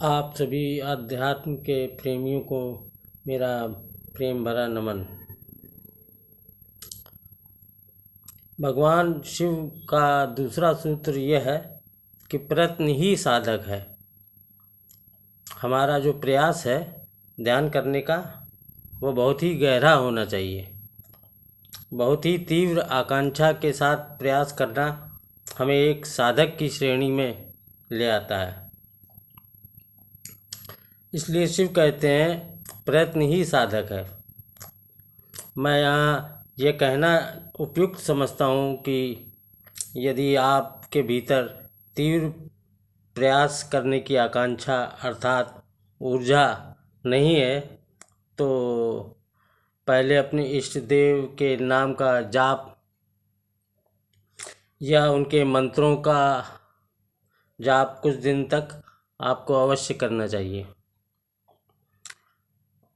आप सभी आध्यात्म के प्रेमियों को मेरा प्रेम भरा नमन। भगवान शिव का दूसरा सूत्र यह है कि प्रयत्न ही साधक है। हमारा जो प्रयास है ध्यान करने का वो बहुत ही गहरा होना चाहिए। बहुत ही तीव्र आकांक्षा के साथ प्रयास करना हमें एक साधक की श्रेणी में ले आता है। इसलिए शिव कहते हैं प्रयत्न ही साधक है। मैं यहाँ ये कहना उपयुक्त समझता हूँ कि यदि आपके भीतर तीव्र प्रयास करने की आकांक्षा अर्थात ऊर्जा नहीं है तो पहले अपने इष्ट देव के नाम का जाप या उनके मंत्रों का जाप कुछ दिन तक आपको अवश्य करना चाहिए।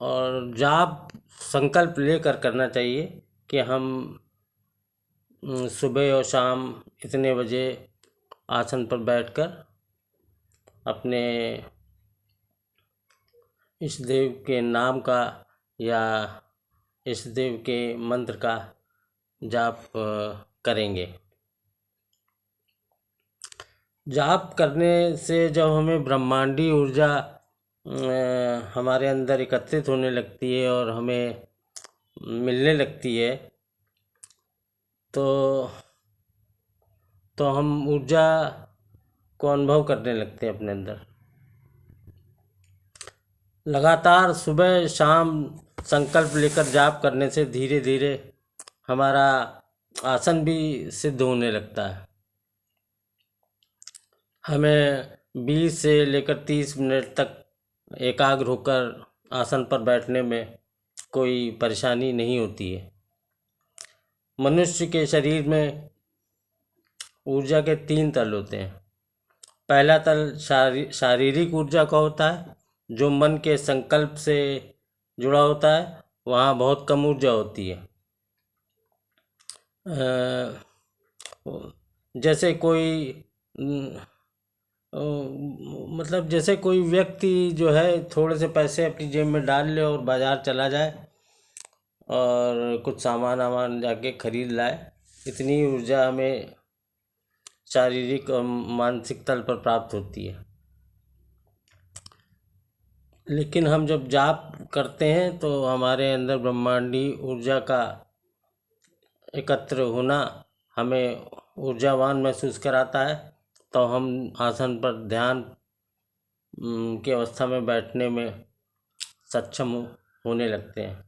और जाप संकल्प लेकर करना चाहिए कि हम सुबह और शाम इतने बजे आसन पर बैठकर अपने इष्ट देव के नाम का या इष्ट देव के मंत्र का जाप करेंगे। जाप करने से जब हमें ब्रह्मांडी ऊर्जा हमारे अंदर एकत्रित होने लगती है और हमें मिलने लगती है तो हम ऊर्जा को अनुभव करने लगते हैं अपने अंदर। लगातार सुबह शाम संकल्प लेकर जाप करने से धीरे धीरे हमारा आसन भी सिद्ध होने लगता है। हमें 20 से लेकर 30 मिनट तक एकाग्र होकर आसन पर बैठने में कोई परेशानी नहीं होती है। मनुष्य के शरीर में ऊर्जा के 3 तल होते हैं। पहला तल शारीरिक ऊर्जा का होता है जो मन के संकल्प से जुड़ा होता है, वहाँ बहुत कम ऊर्जा होती है। जैसे कोई मतलब जैसे कोई व्यक्ति जो है थोड़े से पैसे अपनी जेब में डाल ले और बाज़ार चला जाए और कुछ सामान जाके खरीद लाए, इतनी ऊर्जा हमें शारीरिक और मानसिक तल पर प्राप्त होती है। लेकिन हम जब जाप करते हैं तो हमारे अंदर ब्रह्मांडी ऊर्जा का एकत्र होना हमें ऊर्जावान महसूस कराता है, तो हम आसन पर ध्यान की अवस्था में बैठने में सक्षम होने लगते हैं।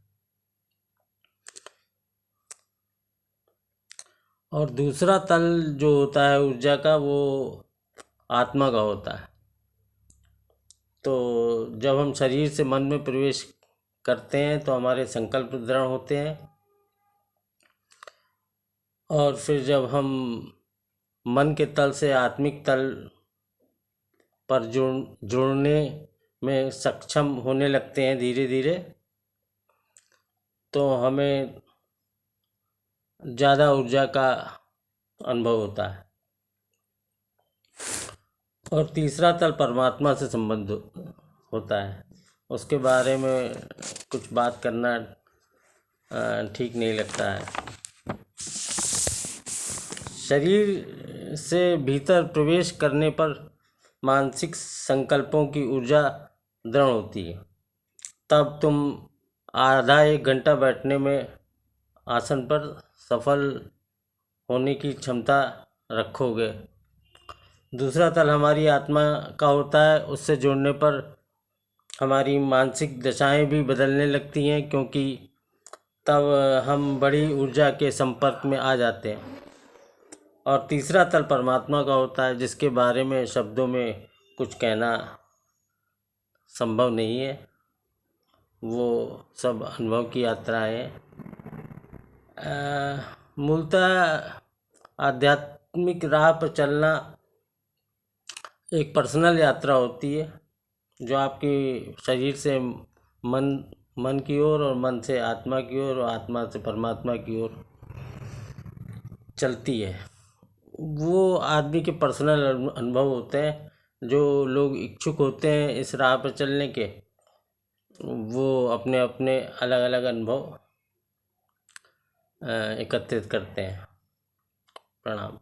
और दूसरा तल जो होता है ऊर्जा का वो आत्मा का होता है। तो जब हम शरीर से मन में प्रवेश करते हैं तो हमारे संकल्प दृढ़ होते हैं और फिर जब हम मन के तल से आत्मिक तल पर जुड़ने में सक्षम होने लगते हैं धीरे धीरे, तो हमें ज़्यादा ऊर्जा का अनुभव होता है। और तीसरा तल परमात्मा से संबंध होता है, उसके बारे में कुछ बात करना ठीक नहीं लगता है। शरीर से भीतर प्रवेश करने पर मानसिक संकल्पों की ऊर्जा दृढ़ होती है, तब तुम आधा 1 घंटा बैठने में आसन पर सफल होने की क्षमता रखोगे। दूसरा तल हमारी आत्मा का होता है, उससे जुड़ने पर हमारी मानसिक दशाएं भी बदलने लगती हैं क्योंकि तब हम बड़ी ऊर्जा के संपर्क में आ जाते हैं। और तीसरा तल परमात्मा का होता है जिसके बारे में शब्दों में कुछ कहना संभव नहीं है, वो सब अनुभव की यात्राएं हैं। मूलतः आध्यात्मिक राह पर चलना एक पर्सनल यात्रा होती है जो आपके शरीर से मन की ओर और मन से आत्मा की ओर और आत्मा से परमात्मा की ओर चलती है। वो आदमी के पर्सनल अनुभव होते हैं, जो लोग इच्छुक होते हैं इस राह पर चलने के, वो अपने अपने अलग अलग अनुभव एकत्रित करते हैं। प्रणाम।